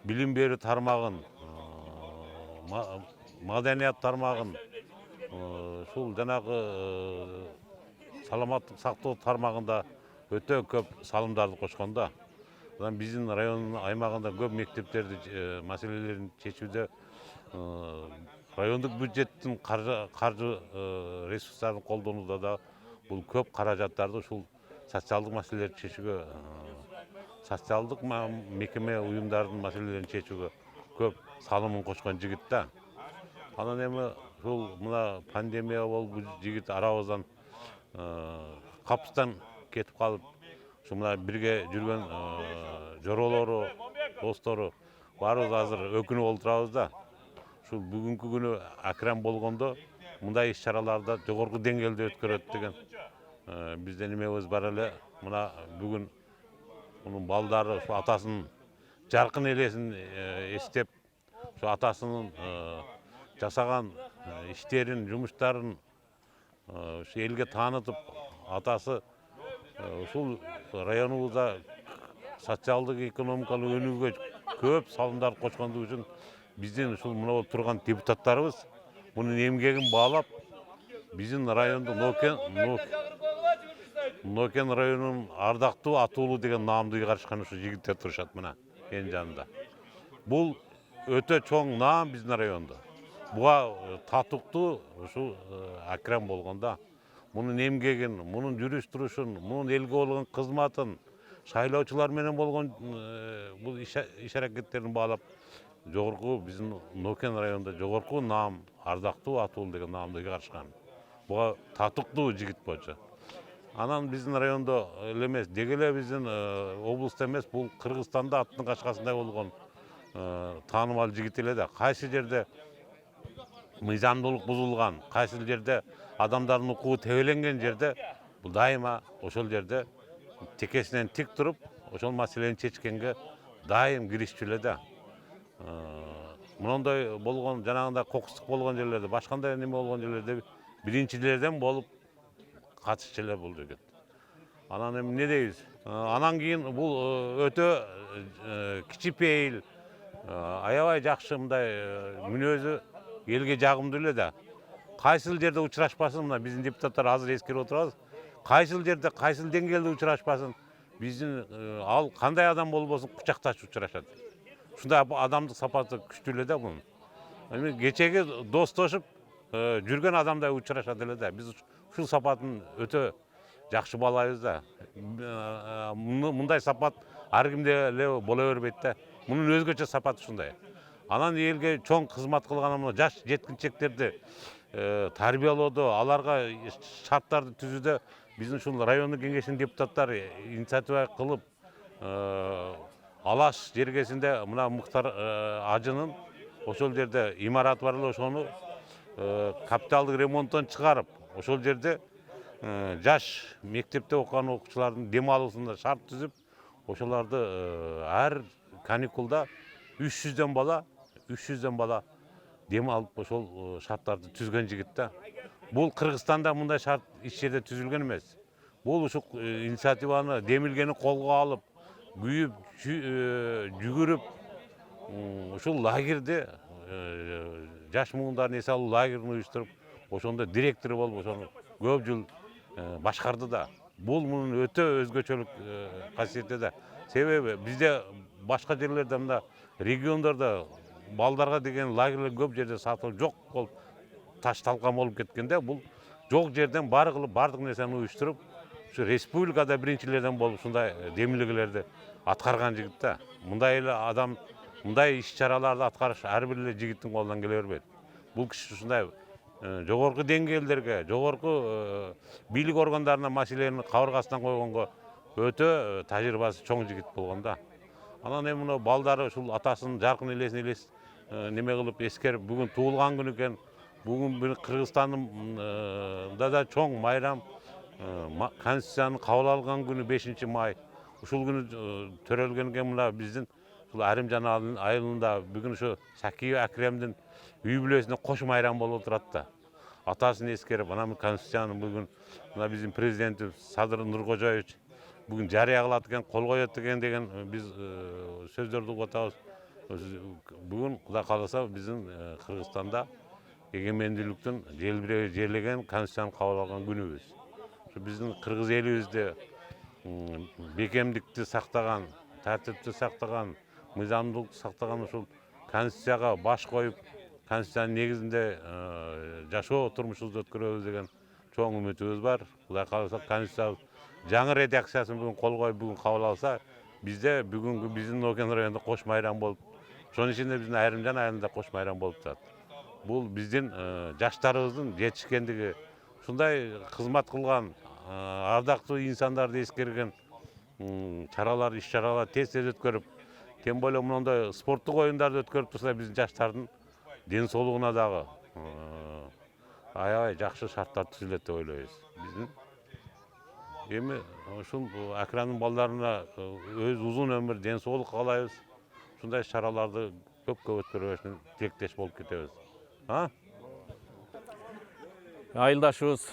билим берүү тармагын, маданият тармагын, ушул жанагы саламаттык сактоо тармагында өтө көп салымдарды кошкон да. Анан биздин райондун аймагында көп мектептерди маселелерин чечүүдө райондук бюджеттин каржы ресурстарын колдонууда да бул көп каражаттарды ушул социалдык маселелерди чечүүгө, социалдык мекеме уюмдардын маселелерин чечүүгө көп салымын кошкон жигит да. Анан эми ушул мына пандемия болуп бул жигит арабыздан капыстан кетип калып, ушу мына бирге жүргөн жоролору, достору баарыбыз азыр өкүнүп отурабыз да. Ушул бүгүнкү күнү Акрам болгондо мындай иш-чараларды жогорку деңгээлде өткөрөт деген бизден эмебиз бар эле. Мына бүгүн мунун балдары ушу атасынын жаркын элесин эстеп, ушу атасынын жасаган иштерин, жумуштарын ушу элге таанытып, атасы ушул районубузда социалдык, экономикалык өнүгүүгө көп салымдарды кошкондугу үчүн биздин ушул мына турган депутаттарыбыз мунун эмгегин баалап, биздин райондо Нокен районунун ардактуу атуулу деген наамды ыйгарышкан ушу жигиттер турушат мына менин жанымда. Бул өтө чоң наам биздин райондо. Буга татыктуу ушу Акрам болгондо, мунун эмгегин, мунун жүрүш турушун, мунун элге болгон кызматын, шайлоочулар менен болгон бул иш аракеттерин баалап, жогорку биздин Нокен районунда жогорку наам, ардактуу атуулу деген наамды ыйгарышкан. Буга татыктуу жигит болчу. Анан биздин райондо эле эмес, деги эле биздин облустта эмес, бул Кыргызстанда аттын качкасындай болгон таанымал жигит эле да. Кайсы жерде мыйзамдуулук бузулган, кайсы жерде адамдардын укугу тебеленген жерде, бул дайыма ошол жерде текесинен тик туруп, ошол маселени чечкенге дайым киришчү эле да. Мындай болгон, жанагындай кокустук болгон жерлерде, башкандай неме болгон жерлерде биринчилерден болуп катышчу эле бул жигит. Анан эми эмне дейбиз? Анан кийин бул өтө кичипейил, аябай жакшы мындай мүнөзү элге жагымдуу эле да. Кайсыл жерде учурашпасын, мына биздин депутаттар азыр эскерип отурабыз. Кайсыл жерде, кайсыл деңгээлде учурашпасын, биздин ал кандай адам болбосун кучакташып учурашат. Ушундай адамдык сапаты күчтүү эле да бунун. Эми кечеги достошуп жүргөн адамдай учурашат эле да. Биз ушул сапатын өтө жакшы баалайбыз да. Мындай сапат ар кимде эле боло бербейт да. Мунун өзгөчө сапаты ушундай. Анан элге чоң кызмат кылган мына жаш жеткинчектерди тарбиялоодо, аларга шарттарды түзүүдө биздин ушул райондук кеңештин депутаттары инициатива кылып, Алаш жергесинде мына Муктар ажынын ошол жерде имараты бар эле, ошону капиталдык ремонттон чыгарып, ошол жерде жаш мектепте окуган окуучулардын дем алуусунда шарт түзүп, ошолорду ар каникулда 300дөн бала дем алып ошол шарттарды түзгөн жигит да. Бул Кыргызстанда мындай шарт эч жерде түзүлгөн эмес. Бул ушул инициативаны демилгени колго алып, күйүп, жүгүрүп, ушул лагерде жаш муундардын эс алуу лагерин уюштуруп, ошондо директору болуп, ошону көп жыл башкарды да. Бул мунун өтө өзгөчөлүк касиети да. Себеби бизде башка жерлерде, мында региондордо балдарга деген лагерлер көп жерде сатылып жок болуп, таш талкан болуп кеткенде, бул жок жерден баары кылып, бардык нерсени уюштуруп, ушу республикада биринчилерден болуп ушундай демилгелерди аткарган жигит да. Мындай эле адам, мындай иш-чараларды аткарыш ар бир эле жигиттин колунан келе бербейт. Бул киши ушундай жогорку деңгээлдерге, жогорку бийлик органдарына маселени кабыргасынан койгонго өтө тажрыйбасы чоң жигит болгон да. Анан эми мына балдары ушул атасынын жаркын элесин неме кылып эскерип, бүгүн туулган күнү экен. Бүгүн Кыргызстанда да чоң майрам, Конституцияны кабыл алган күнү 5 май. Ушул күнү төрөлгөн экен мына биздин ушул Арымжан айылында бүгүн ушу Сакиев Акремдин үй бүлөсүнө кош майрам болуп турат да. Атасын эскерип, анан Конституцияны бүгүн мына биздин президентибиз Садыр Нуркожоевич бүгүн жарыя кылат экен, кол коет экен деген биз сөздөрдү угуп атабыз. Бүгүн Кудай кааласа биздин Кыргызстанда эгемендүүлүктүн жерлеген Конституцияны кабыл алган күнүбүз. Ушу биздин кыргыз элибизде бекемдикти сактаган, тартипти сактаган, мыйзамдуулукту сактаган ушул Конституцияга баш коюп, Конституциянын негизинде жашоо турмушубузду өткөрөбүз деген чоң үмүтүбүз бар. Кудай кааласа Конституциябыз жаңы редакциясын бүгүн кол коюп, бүгүн кабыл алса, бизде бүгүнкү биздин Нокен районунда кош майрам болуп, ошонун ичинде биздин Айрымжан айылында кош майрам болуп турат. Бул биздин жаштарыбыздын жетишкендиги, ушундай кызмат кылган ардактуу инсандарды эскерген чаралар, иш-чаралар тез-тез өткөрүп, тем более мындай спорттук оюндарды өткөрүп турса, биздин жаштардын ден соолугуна дагы аябай жакшы шарттар түзүлөт деп ойлойбуз. Биздин эми ушул Акрамдын балдарына өз узун өмүр, ден соолук каалайбыз. Ушундай чараларды көп өткөрүшүн тилектеш болуп кетебиз. Айылдашыбыз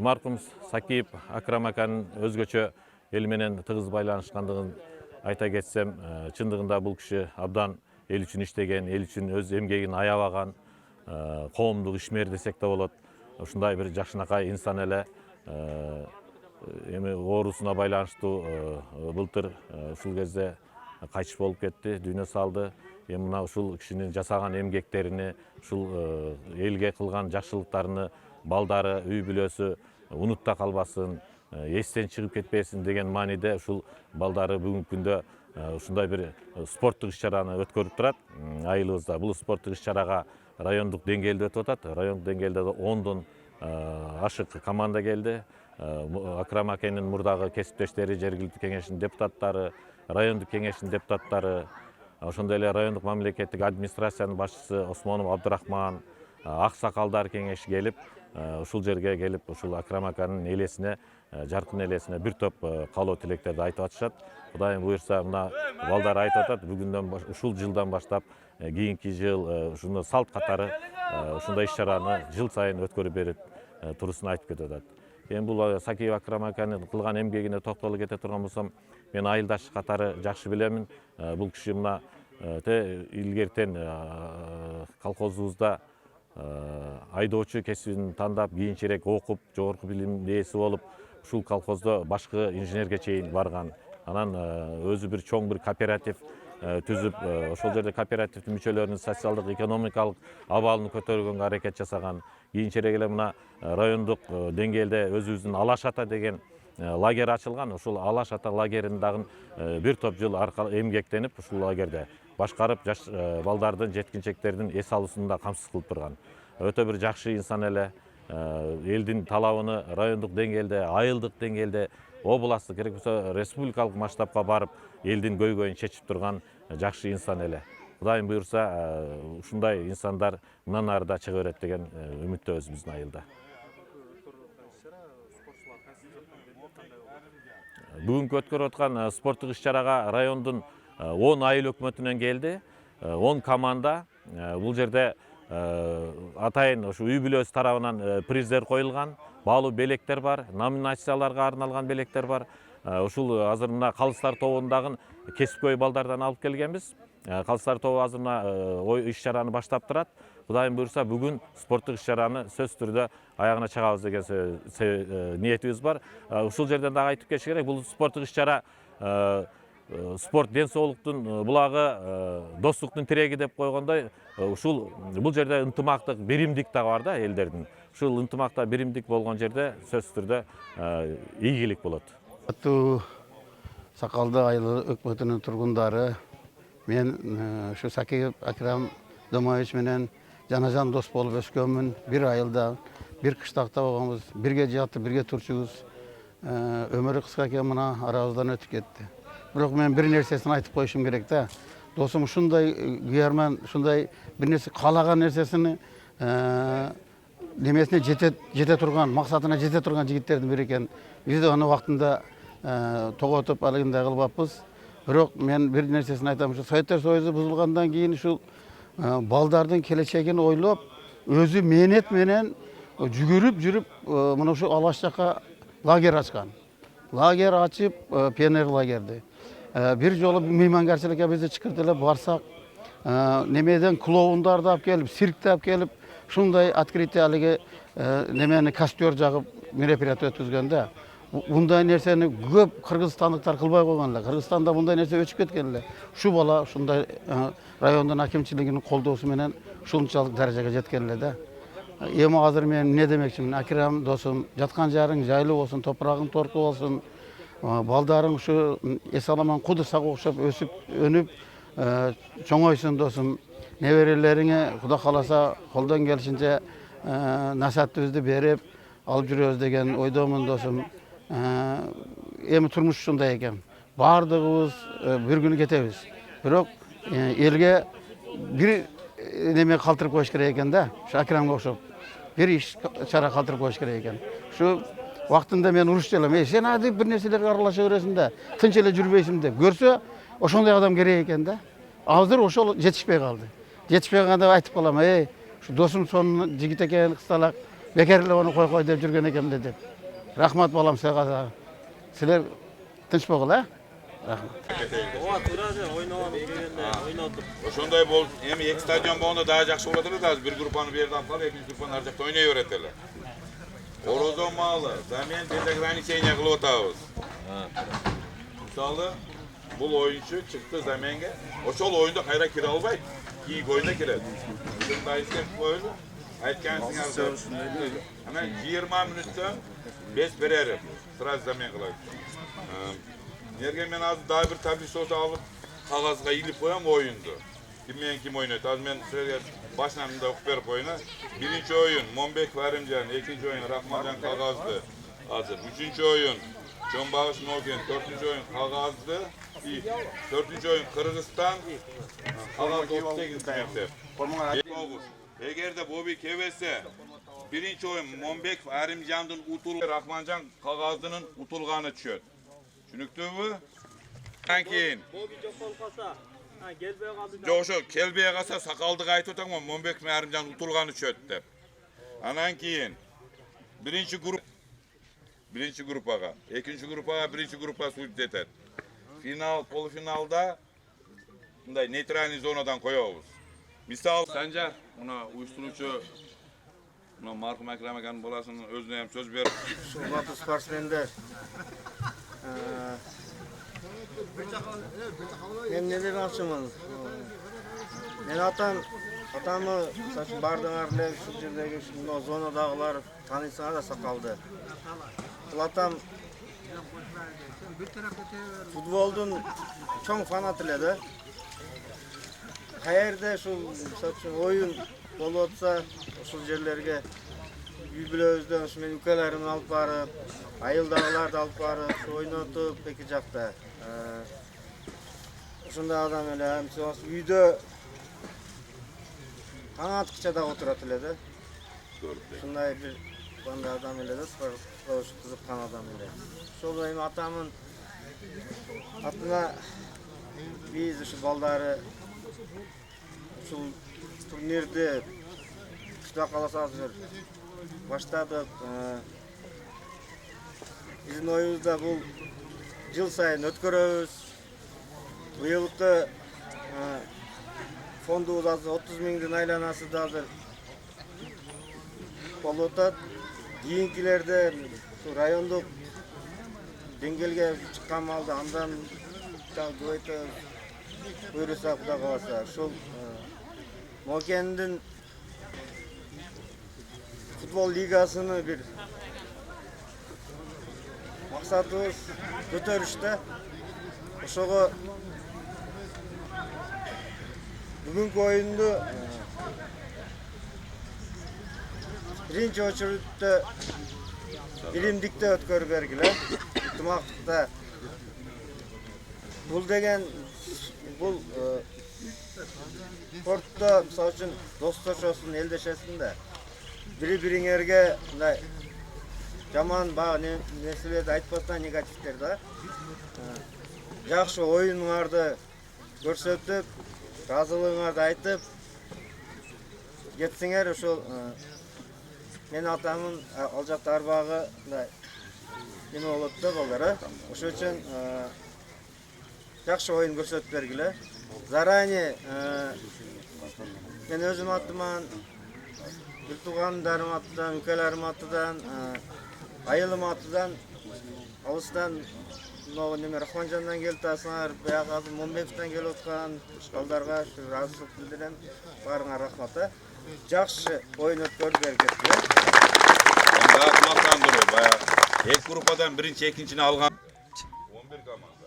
маркум Сакиев Акрам аканын өзгөчө эл менен тыгыз байланышкандыгын айта кетсем, чындыгында бул киши абдан эл үчүн иштеген, эл үчүн өз эмгегин аябаган коомдук ишмер десек да болот. Ушундай бир жакшынакай инсан эле. Эми оорусуна байланыштуу былтыр ушул кезде кайтыш болуп кетти, дүйнө салды. Эми мына ушул кишинин жасаган эмгектерини, ушул элге кылган жакшылыктарыны балдары, үй бүлөсү унутта калбасын, эстен чыгып кетпесин деген мааниде ушул балдары бүгүнкү күндө ушундай бир спорттук иш-чараны өткөрүп турат айылыбызда. Бул спорттук иш-чарага райондук деңгээлде өтүп атат. Райондук деңгээлде 10дон ашык команда келди. Акрам акенин мурдагы кесиптештери, жергиликтүү кеңештин депутаттары, райондук кеңештин депутаттары, ошондой эле райондук мамлекеттик администрациянын башчысы Осмонов Абдурахман, аксакалдар кеңеши келип, ушул жерге келип, ушул Акрам аканын элесине, жаркын элесине бир топ каалоо тилектерди айтып атышат. Кудайым буйрса, мына балдар айтып атат, бүгүндөн ушул жылдан баштап кийинки жыл ушуну салт катары ушундай иш-чараны жыл сайын өткөрүп берип турусун айтып кетип атат. Эми бул Сакиев Акрам аканын кылган эмгегине токтолуп кете турган болсом, мен айылдаш катары жакшы билемин. Бул киши мына илгертен колхозубузда айдоочу кесибин тандап, кийинчерээк окуп, жогорку билимдин ээси болуп, ушул колхоздо башкы инженерге чейин барган. Анан өзү бир чоң бир кооператив түзүп, ошол жерде кооперативдин мүчөлөрүнүн социалдык, экономикалык абалын көтөргөнгө аракет жасаган. Кийинчерээк эле мына райондук деңгээлде өзүбүздүн Алаш ата деген лагерь ачылган. Ушул Алаш ата лагерин дагы бир топ жыл эмгектенип, ушул лагерде башкарып, жаш балдардын, жеткинчектердин эс алуусун да камсыз кылып турган. Өтө бир жакшы инсан эле, элдин талабын райондук деңгээлде, айылдык деңгээлде, областтык, керек болсо республикалык масштабка барып, элдин көйгөйүн чечип турган жакшы инсан эле. Кудайым буйрса, ушундай инсандар мындан ары да чыга берет деген үмүттөбүз биздин айылда. Бүгүнкү өткөрүп аткан спорттук иш-чарага райондун 10 айыл өкмөтүнөн келди, 10 команда. Бул жерде атайын ушу үй бүлөсү тарабынан приздер коюлган, баалуу белектер бар, номинацияларга арналган белектер бар. Ушул азыр мына Калыстар тобундагы кесипкөй балдардан алып келгенбиз. Калыстар тобу азыр мына иш-чараны баштап турат. Кудайым буйрса, бүгүн спорттук иш-чараны сөзсүз түрдө аягына чыгабыз деген ниетибиз бар. Ушул жерден дагы айтып кетиш керек, бул спорттук иш-чара спорт ден соолуктун булагы, достуктун тиреги деп койгондой, бул жерде ынтымактык, биримдик дагы бар да элдердин. Ушул ынтымакта, биримдик болгон жерде сөзсүз түрдө ийгилик болот. Аттуу Сакалды айыл өкмөтүнүн тургундары, мен ушу Сакиев Акрам Домаевич менен жана-жан дос болуп өскөнмүн. Бир айылда, бир кыштакта болгонбуз, бирге жатып, бирге турчубуз. Өмүрү кыска экен, мына арабыздан өтүп кетти. Бирок мен бир нерсесин айтып коюшум керек да. Досум ушундай күйөрмөн, ушундай бир нерсе каалаган нерсесини немесине жете турган, максатына жете турган жигиттердин бири экен. Биз да аны убактында тоготуп алгындай кылбаппыз. Бирок мен бир нерсесин айтам, ушу Советтер Союзу бузулгандан кийин ушул балдардын келечегин ойлоп, өзү мээнет менен жүгүрүп жүрүп, мына ушу Алаш жака лагерь ачкан. Лагерь ачып, пионер лагерди. Бир жолу меймангарчылыкка бизди чакыртып эле барсак, немеден клоундарды алып келип, циркти алып келип, ушундай открытие алыгы немени костер жагып мероприятие өткүзгөндө. Мындай нерсени көп кыргызстандыктар кылбай койгон эле. Кыргызстанда мындай нерсе өчүп кеткен эле. Ушу бала ушундай райондун акимчилигинин колдоосу менен ушунчалык даражага жеткен эле да. Эми азыр мен эмне демекчимин? Акрам досум, жаткан жарың жайлуу болсун, топурагың торку болсун. Балдарың ушу эс-аламан куду сага окшоп өсүп, өнүп, чоңойсун досум. Неберелериңе Кудай кааласа колдон келишинче насаатыбызды берип алып жүрөбүз деген ойдомун досум. Эми турмуш ушундай экен. Бардыгыбыз бир күнү кетебиз. Бирок элге бир неме калтырып коюш керек экен да. Ушу Акрамга окшоп бир иш чара калтырып коюш керек экен. Ушу вактында мен урушчу элем. Сен адып бир нерселерге аралаша бересиң да, тынч эле жүрбөйсүң деп. Көрсө, ошондой адам керек экен да. Азыр ошол жетишпей калды. Жетишпей калганда айтып калам, ушу досум сонун жигит экен, кысталак, бекер эле аны кой деп жүргөн экем деп. Рахмат балам сага. Силер тынч болгула, Рахмат. Ошондой болуп, эми эки стадион болгондо дагы жакшы болот эле да. Бир группаны бу жерде алып калып, экинчи группаны ар жакта ойной берет эле. Орозон маалы, замен без ограничения кылып атабыз. Мисалы, бул оюнчу чыкты заменге, ошол оюнда кайра кире албайт. Кийинки оюнда кирет. Ушундай истеп коелу. Айткансыңар. Анан 20 мүнөттөн 5 берерим. Сразу замен кылайт. Нерге мен азыр дагы бир таблицасы алып, кагазга илип коем оюнду. Ким менен ким ойнойт? Азыр мен силерге башынан мындай окуп берип коюн. Биринчи оюн Момбек Баримжан, экинчи оюн Рахманжан Кагазды. Азыр үчүнчү оюн Чомбагыш Ноген, төртүнчү оюн Кагазды, төртүнчү оюн Кыргызстан, Кагаз 38 мектеп. Эгерде Боби кебесе, биринчи оюн Момбек Баримжандын утулганы, Рахманжан Кагаздынын утулганы түшөт. Түшүнүктүүбү? Андан кийин жок, ошо келбей калса Сакалдыга айтып атам го, Момбек Баримжан утулганы түшөт деп. Андан кийин биринчи группага, экинчи группага биринчи группа судит этет. Финал, полуфиналда мындай нейтральный зонадан коебуз. Misal Sancar, ona uyuşturucu, ona marhum Ekrem Akanın bolasının özüne hem söz ver. Hurmatly sportsmenler. Men ne demoqchiman? Men atamı bardığlar ile şu yerdeki şu zonadagilar tanıysana da sakaldı. Atam futboldan çok fanat edi. Qayerda şu oyun bolup atsa şu yerlerge Yübülözden şu men ülkelerini alıp barıp, ayıldağlar da alıp barıp, şu oynatıp peki jakta. Şunda adam öyle, mesela uyda kanat kıçada oturat edi. Şunday bir banda adam öyle de spor kızıpkan adam öyle. Şol benim atamın atına biz şu balları şu turnirde Kışta kalasazdır. Başladık. Bizim oyunumuzda bu yıl sayın ötkürüyoruz. Bu yılki fondumuz azı 30 mingden aylanası da hazır. Bolutat. Keyinkilerде şu rayonduk dengelge çıkan malda andan göğüte buyursa Kuda kalasa. Şol Moken'den futbol ligasını bir maksatımız götürüşte. Oşoğa bugünkü oyunda birinci очередьte bilimdikte ötkör bergiler. Tımakta bul degen bul sportda misal üçün dostlaşasın, eldeşesin de biri-biriңерге мындай жаман баягы нерселерди айтпастан негативтерди жакшы оюнуңарды көрсөтүп, ыраазылыгыңарды айтып кетсеңер ошол мен атамын ал жакта арбагы мындай неме болот да балдар, ошол үчүн жакшы оюн көрсөтүп бергиле. Заранее мен өзүм атыман bir tuğanlarım atıdan, ülkelerim atıdan, ayılım atıdan, Ağustan, Rahmancan'dan geldi asılar, Beyazı Mombekov'dan gelip otkan, baldarga razılık bildiren, barına rahmata. Жақсы oyun ötkörü berkettiler. Daha kulaktan duruyor, bayağı. İlk grupadan birinci, ikincini algan. 11 komanda.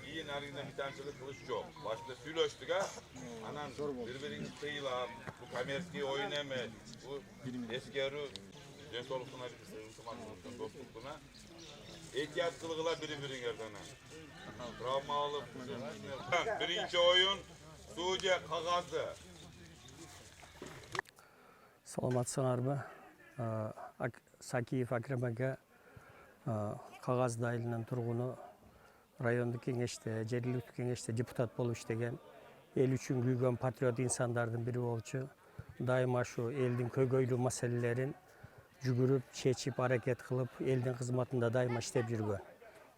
İyi nargında bir tanesilik kılıç yok. Başta sülöştük ha. Anan birbirini kıyıla, bu kamerski oyun eme, bu eskeru, censolukuna, ısımanlılıktan, dostlukuna. Ehtiyat kılıgıla biri-birinlerden. Travma alıp, birinci oyun, Suudiya Kagazı. Саламатсыңарбы? Сакиев Акрем ака Кагаз айылынын тургуну, райондук кеңеште, жергиликтүү кеңеште депутат болуп иштеген, эл үчүн күйгөн патриот инсандардын бири болчу. Дайыма шу элдин көйгөйлүү маселелерин жүгүрүп, чечип, аракет кылып, элдин кызматында дайыма иштеп жүргөн.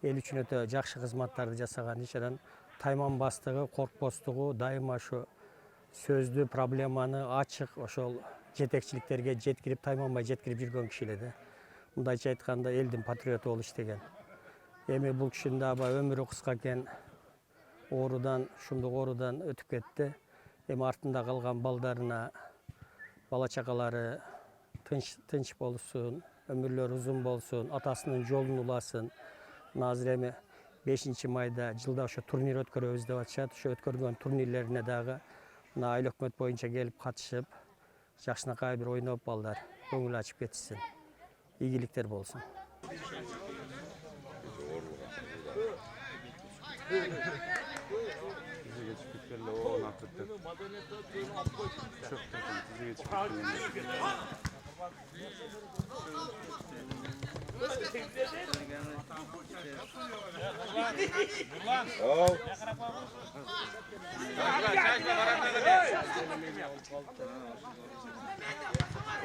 Эл үчүн өтө жакшы кызматтарды жасаган ишенен тайманбастыгы, коркпостугу, дайыма шу сөздү, проблеманы ачык ошол жетекчиликтерге жеткирип, тайманбай жеткирип жүргөн киши эле да. Мындайча айтканда элдин патриоту болуп иштеген. Эми бул кишинин да өмүрү кыска экен, оорудан, ушундук оорудан өтүп кетти. Эми артында калган балдарына, бала чакалары тынч болсун, өмүрлөрү узун болсун, атасынын жолун уласын. Азыр эми 5 майда жылда ошо турнир өткөрөбүз деп атышат. Ошо өткөргөн турнирлерине дагы мына айыл өкмөт боюнча келип катышып, жакшынакай бир ойноп балдар көңүл ачып кетишсин. Ийгиликтер болсун.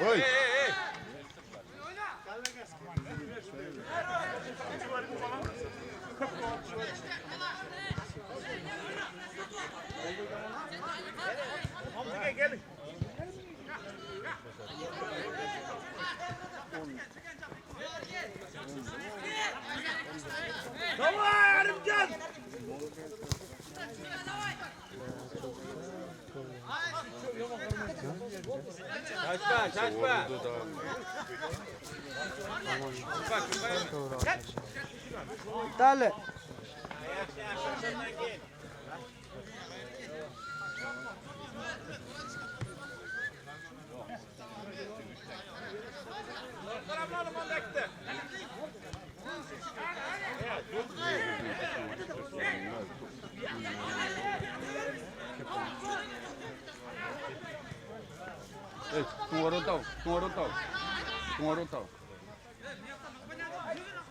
Ой! Şaşma. Dale.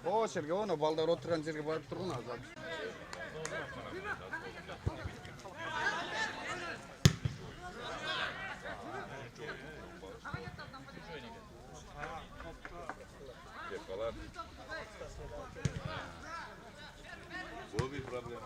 O жерге оны балдар отырған жерге барып тұрғын азат. Bu bir problem.